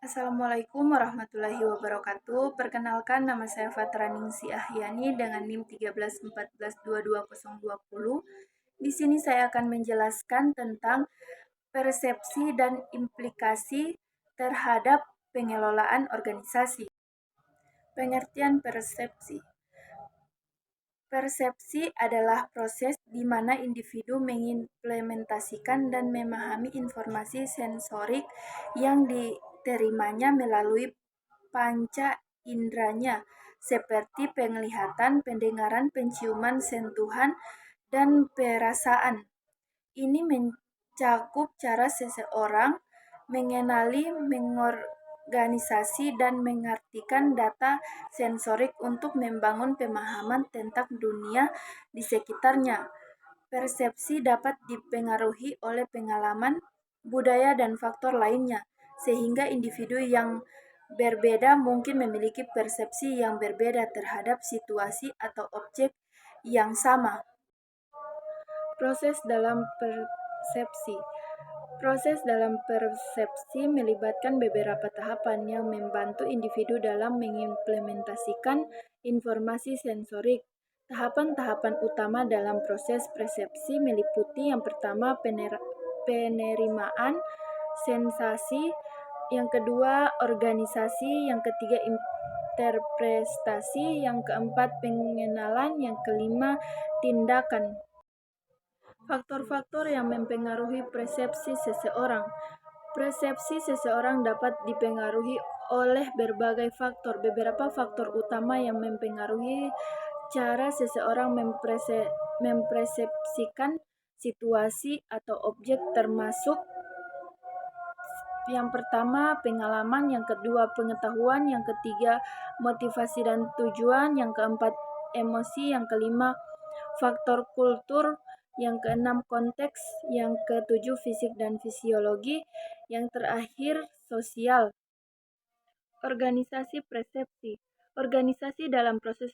Assalamualaikum warahmatullahi wabarakatuh. Perkenalkan, nama saya Fatra Ningsi Ahyani dengan NIM 1314222020. Di sini saya akan menjelaskan tentang persepsi dan implikasi terhadap pengelolaan organisasi. Pengertian persepsi. Persepsi adalah proses di mana individu mengimplementasikan dan memahami informasi sensorik yang diterimanya melalui panca inderanya, seperti penglihatan, pendengaran, penciuman, sentuhan, dan perasaan. Ini mencakup cara seseorang mengenali, mengorganisasi, dan mengartikan data sensorik untuk membangun pemahaman tentang dunia di sekitarnya. Persepsi dapat dipengaruhi oleh pengalaman, budaya, dan faktor lainnya, sehingga individu yang berbeda mungkin memiliki persepsi yang berbeda terhadap situasi atau objek yang sama. Proses dalam persepsi. Proses dalam persepsi melibatkan beberapa tahapan yang membantu individu dalam mengimplementasikan informasi sensorik. Tahapan-tahapan utama dalam proses persepsi meliputi yang pertama penerimaan sensasi, yang kedua organisasi, yang ketiga interpretasi, yang keempat pengenalan, yang kelima tindakan. Faktor-faktor yang mempengaruhi persepsi seseorang. Persepsi seseorang dapat dipengaruhi oleh berbagai faktor. Beberapa faktor utama yang mempengaruhi cara seseorang mempersepsikan situasi atau objek termasuk yang pertama pengalaman, yang kedua pengetahuan, yang ketiga motivasi dan tujuan, yang keempat emosi, yang kelima faktor kultur, yang keenam konteks, yang ketujuh fisik dan fisiologi, yang terakhir sosial. Organisasi persepsi. Organisasi dalam proses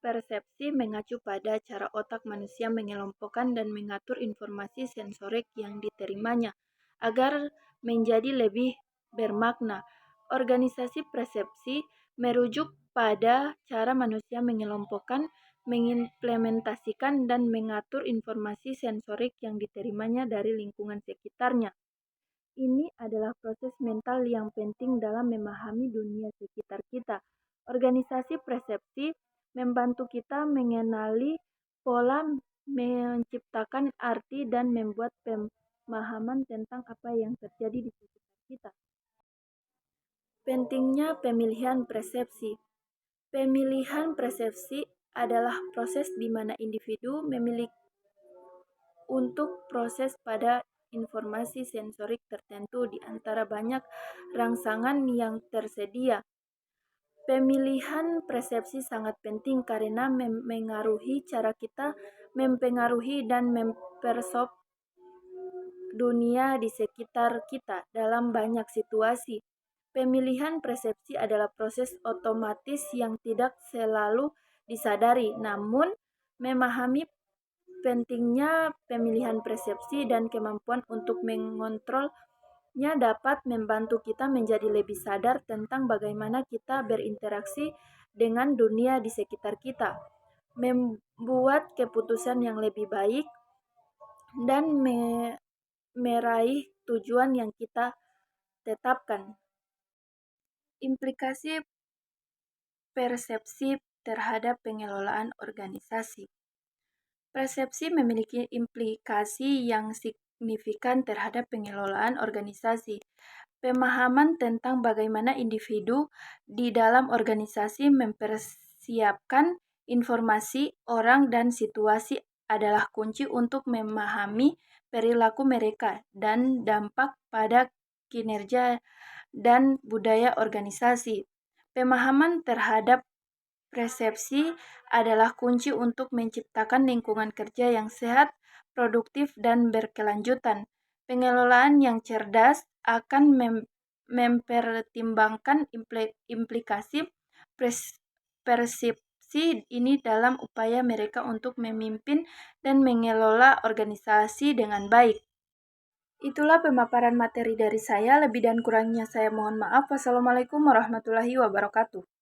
persepsi mengacu pada cara otak manusia mengelompokkan dan mengatur informasi sensorik yang diterimanya agar menjadi lebih bermakna. Organisasi persepsi merujuk pada cara manusia mengelompokkan, mengimplementasikan, dan mengatur informasi sensorik yang diterimanya dari lingkungan sekitarnya. Ini adalah proses mental yang penting dalam memahami dunia sekitar kita. Organisasi persepsi membantu kita mengenali pola, menciptakan arti, dan membuat pemahaman tentang apa yang terjadi di sekitar kita. Pentingnya pemilihan persepsi. Pemilihan persepsi adalah proses di mana individu memilih untuk proses pada informasi sensorik tertentu di antara banyak rangsangan yang tersedia. Pemilihan persepsi sangat penting karena mempengaruhi cara kita mempengaruhi dan mempersop dunia di sekitar kita dalam banyak situasi. Pemilihan persepsi adalah proses otomatis yang tidak selalu disadari, namun memahami pentingnya pemilihan persepsi dan kemampuan untuk mengontrolnya dapat membantu kita menjadi lebih sadar tentang bagaimana kita berinteraksi dengan dunia di sekitar kita, membuat keputusan yang lebih baik, dan meraih tujuan yang kita tetapkan. Implikasi persepsi terhadap pengelolaan organisasi. Persepsi memiliki implikasi yang signifikan terhadap pengelolaan organisasi. Pemahaman tentang bagaimana individu di dalam organisasi mempersiapkan informasi, orang, dan situasi adalah kunci untuk memahami perilaku mereka dan dampak pada kinerja dan budaya organisasi. Pemahaman terhadap persepsi adalah kunci untuk menciptakan lingkungan kerja yang sehat, produktif, dan berkelanjutan. Pengelolaan yang cerdas akan mempertimbangkan implikasi persepsi ini dalam upaya mereka untuk memimpin dan mengelola organisasi dengan baik. Itulah pemaparan materi dari saya, lebih dan kurangnya saya mohon maaf. Wassalamualaikum warahmatullahi wabarakatuh.